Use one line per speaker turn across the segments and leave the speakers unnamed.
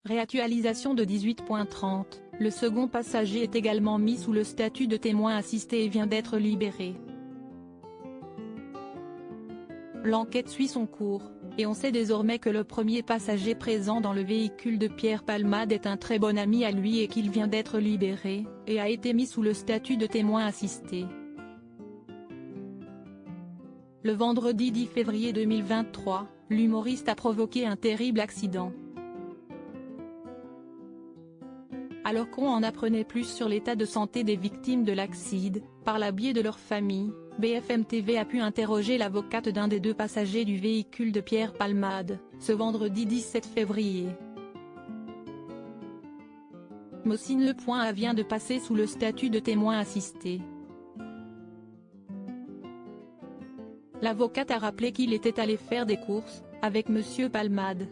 Réactualisation de 18.30, le second passager est également mis sous le statut de témoin assisté et vient d'être libéré. L'enquête suit son cours, et on sait désormais que le premier passager présent dans le véhicule de Pierre Palmade est un très bon ami à lui et qu'il vient d'être libéré, et a été mis sous le statut de témoin assisté. Le vendredi 10 février 2023, l'humoriste a provoqué un terrible accident. Alors qu'on en apprenait plus sur l'état de santé des victimes de l'accident, par le biais de leur famille, BFM TV a pu interroger l'avocate d'un des deux passagers du véhicule de Pierre Palmade, ce vendredi 17 février. Mossine Le vient de passer sous le statut de témoin assisté. L'avocate a rappelé qu'il était allé faire des courses, avec Monsieur Palmade.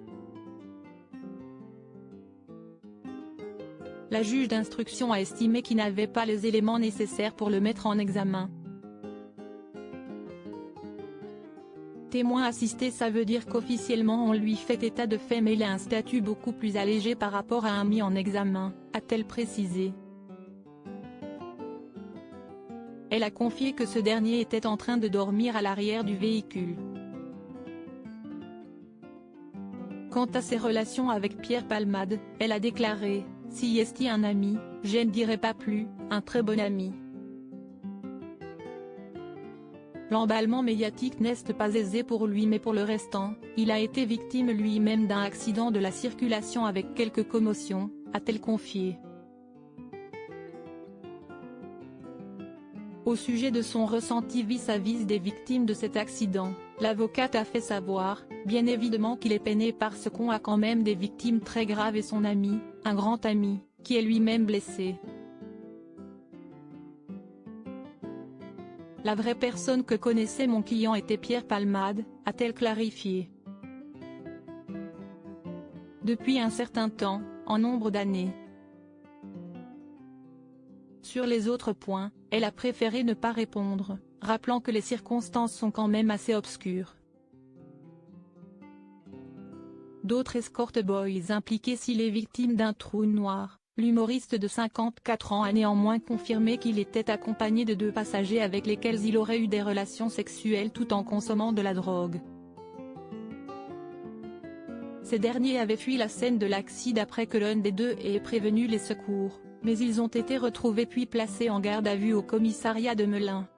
La juge d'instruction a estimé qu'il n'avait pas les éléments nécessaires pour le mettre en examen. Témoin assisté, ça veut dire qu'officiellement on lui fait état de fait mais il a un statut beaucoup plus allégé par rapport à un mis en examen, a-t-elle précisé. Elle a confié que ce dernier était en train de dormir à l'arrière du véhicule. Quant à ses relations avec Pierre Palmade, elle a déclaré « Si est un ami, je ne dirais pas plus, un très bon ami ». L'emballement médiatique n'est pas aisé pour lui mais pour le restant, il a été victime lui-même d'un accident de la circulation avec quelques commotions, a-t-elle confié. Au sujet de son ressenti vis-à-vis des victimes de cet accident, l'avocate a fait savoir, bien évidemment qu'il est peiné parce qu'on a quand même des victimes très graves et son ami, un grand ami, qui est lui-même blessé. La vraie personne que connaissait mon client était Pierre Palmade, a-t-elle clarifié. Depuis un certain temps, en nombre d'années. Sur les autres points, elle a préféré ne pas répondre, rappelant que les circonstances sont quand même assez obscures. D'autres escort boys impliqués s'il est victime d'un trou noir. L'humoriste de 54 ans a néanmoins confirmé qu'il était accompagné de deux passagers avec lesquels il aurait eu des relations sexuelles tout en consommant de la drogue. Ces derniers avaient fui la scène de l'accident après que l'un des deux ait prévenu les secours, mais ils ont été retrouvés puis placés en garde à vue au commissariat de Melun.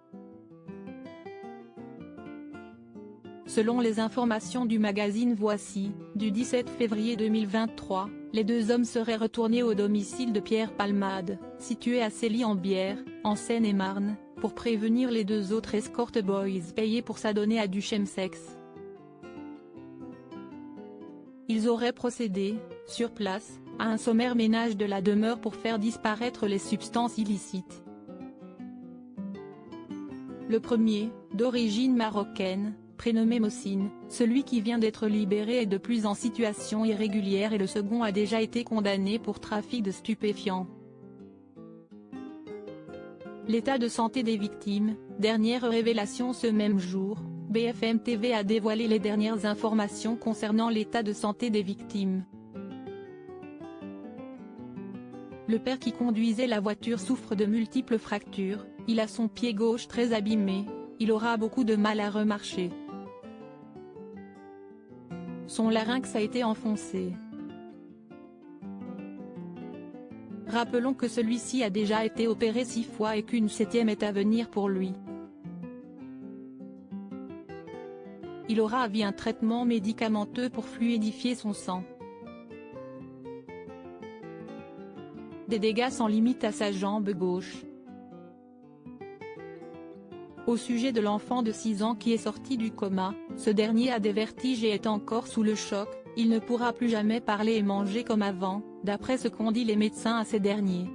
Selon les informations du magazine Voici, du 17 février 2023, les deux hommes seraient retournés au domicile de Pierre Palmade, situé à Célie-en-Bière, en Seine-et-Marne, pour prévenir les deux autres escort boys payés pour s'adonner à du chemsex. Ils auraient procédé, sur place, à un sommaire ménage de la demeure pour faire disparaître les substances illicites. Le premier, d'origine marocaine, prénommé Mossine, celui qui vient d'être libéré est de plus en situation irrégulière et le second a déjà été condamné pour trafic de stupéfiants. L'état de santé des victimes, dernière révélation ce même jour, BFM TV a dévoilé les dernières informations concernant l'état de santé des victimes. Le père qui conduisait la voiture souffre de multiples fractures, il a son pied gauche très abîmé, il aura beaucoup de mal à remarcher. Son larynx a été enfoncé. Rappelons que celui-ci a déjà été opéré 6 fois et qu'une 7e est à venir pour lui. Il aura à vie un traitement médicamenteux pour fluidifier son sang. Des dégâts sans limite à sa jambe gauche. Au sujet de l'enfant de 6 ans qui est sorti du coma, ce dernier a des vertiges et est encore sous le choc, il ne pourra plus jamais parler et manger comme avant, d'après ce qu'ont dit les médecins à ces derniers.